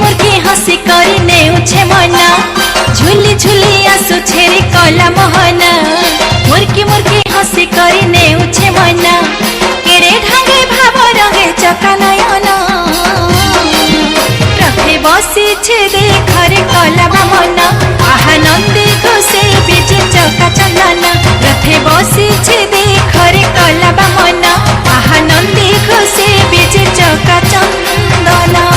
मुर्की हसी करी नेउछे मना झुली झुली आसु छेरी कला मोहना मुर्की मुर्की हसी करी नेउछे मना केरे ढांगे भाव रंगे चका नयना रथे बसी छे देखरे कला मना आहा नंदी खुशी बीजे चका चंदना रथे बसी छे देखरे कला मना आहा नंदी खुशी बीजे चका चंदना।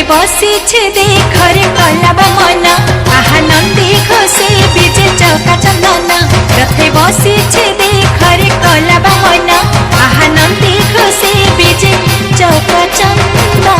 बसी छे देखरे कला मना आहा नंदी खुशी बीजे चौका चंदना रथे बसी छे देखरे कला मना आहा नंदी खुशी बीजे चौका चंदना।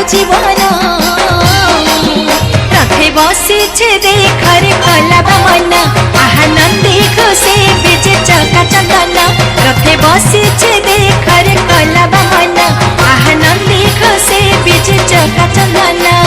जीवन रथे बसी छे देखरे कला मना आहा नंदी खुशी बीजे चका चंदना रथे बसी छे देखरे कला मना आहा नंदी खुशी बीजे चका चंदना।